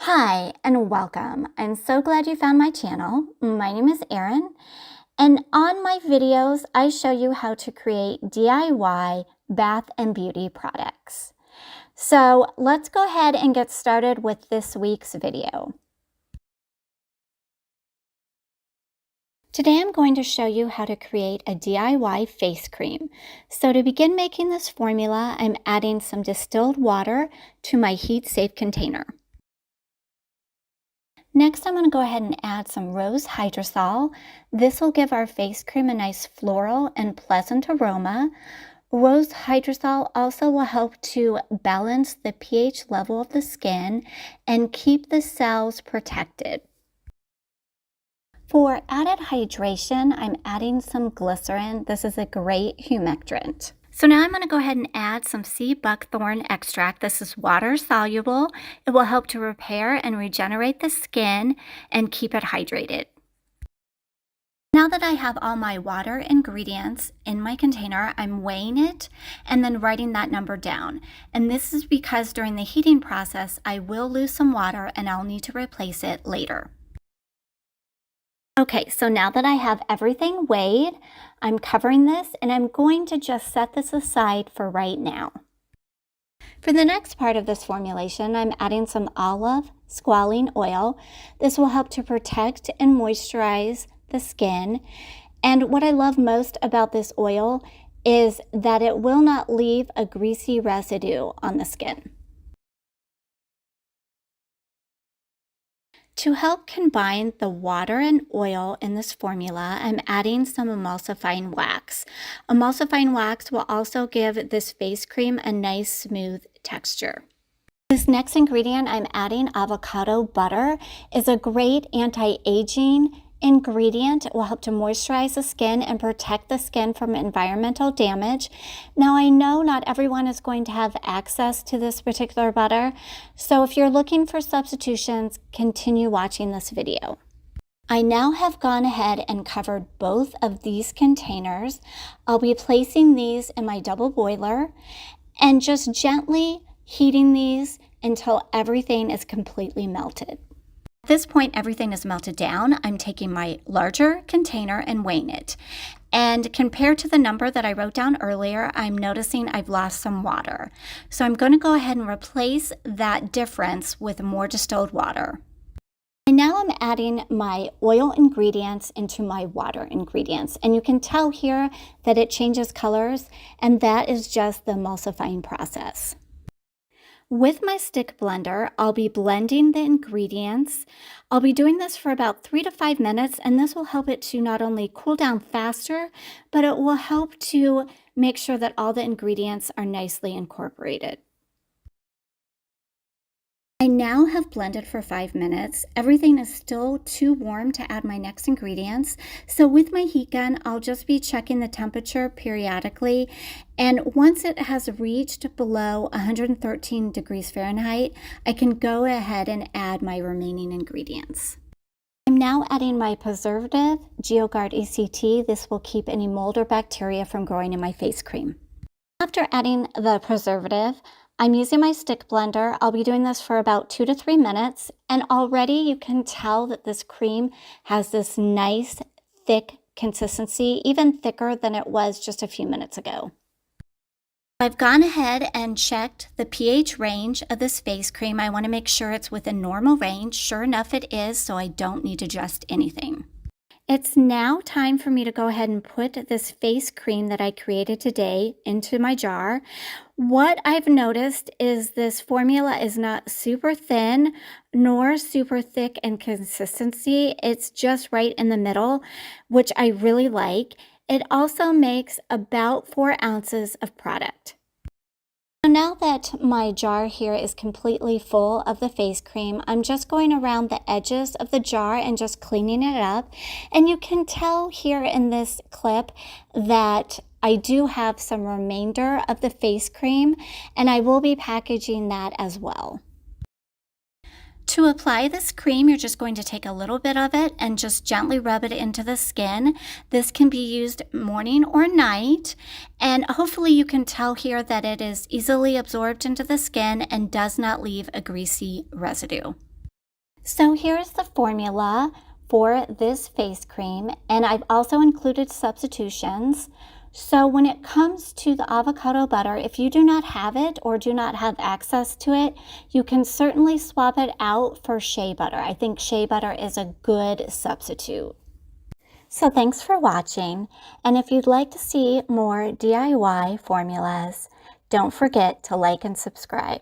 Hi and welcome. I'm so glad you found my channel. My name is Erin, and on my videos I show you how to create DIY bath and beauty products. So let's go ahead and get started with this week's video. Today I'm going to show you how to create a DIY face cream. So to begin making this formula, I'm adding some distilled water to my heat-safe container. Next, I'm going to go ahead and add some rose hydrosol. This will give our face cream a nice floral and pleasant aroma. Rose hydrosol also will help to balance the pH level of the skin and keep the cells protected. For added hydration, I'm adding some glycerin. This is a great humectant. So now I'm going to go ahead and add some sea buckthorn extract. This is water soluble. It will help to repair and regenerate the skin and keep it hydrated. Now that I have all my water ingredients in my container, I'm weighing it and then writing that number down. And this is because during the heating process, I will lose some water and I'll need to replace it later. Okay, so now that I have everything weighed, I'm covering this and I'm going to just set this aside for right now. For the next part of this formulation, I'm adding some olive squalene oil. This will help to protect and moisturize the skin. And what I love most about this oil is that it will not leave a greasy residue on the skin. To help combine the water and oil in this formula, I'm adding some emulsifying wax. Emulsifying wax will also give this face cream a nice smooth texture. This next ingredient I'm adding, avocado butter, is a great anti-aging ingredient. It will help to moisturize the skin and protect the skin from environmental damage. Now I know not everyone is going to have access to this particular butter, so if you're looking for substitutions, continue watching this video. I now have gone ahead and covered both of these containers. I'll be placing these in my double boiler and just gently heating these until everything is completely melted. At this point, everything is melted down. I'm taking my larger container and weighing it. And compared to the number that I wrote down earlier, I'm noticing I've lost some water. So I'm going to go ahead and replace that difference with more distilled water. And now I'm adding my oil ingredients into my water ingredients. And you can tell here that it changes colors, and that is just the emulsifying process. With my stick blender, I'll be blending the ingredients. I'll be doing this for about 3 to 5 minutes, and this will help it to not only cool down faster, but it will help to make sure that all the ingredients are nicely incorporated. I now have blended for 5 minutes. Everything is still too warm to add my next ingredients. So with my heat gun, I'll just be checking the temperature periodically. And once it has reached below 113 degrees Fahrenheit, I can go ahead and add my remaining ingredients. I'm now adding my preservative, GeoGuard ECT. This will keep any mold or bacteria from growing in my face cream. After adding the preservative, I'm using my stick blender. I'll be doing this for about 2 to 3 minutes, and already you can tell that this cream has this nice thick consistency, even thicker than it was just a few minutes ago. I've gone ahead and checked the pH range of this face cream. I want to make sure it's within normal range. Sure enough, it is, so I don't need to adjust anything. It's now time for me to go ahead and put this face cream that I created today into my jar. What I've noticed is this formula is not super thin nor super thick in consistency. It's just right in the middle, which I really like. It also makes about 4 ounces of product. So now that my jar here is completely full of the face cream, I'm just going around the edges of the jar and just cleaning it up. And you can tell here in this clip that I do have some remainder of the face cream, and I will be packaging that as well. To apply this cream, you're just going to take a little bit of it and just gently rub it into the skin. This can be used morning or night, and hopefully you can tell here that it is easily absorbed into the skin and does not leave a greasy residue. So here's the formula for this face cream, and I've also included substitutions. So when it comes to the avocado butter, if you do not have it or do not have access to it, you can certainly swap it out for shea butter. I think shea butter is a good substitute. So thanks for watching, and if you'd like to see more DIY formulas, don't forget to like and subscribe.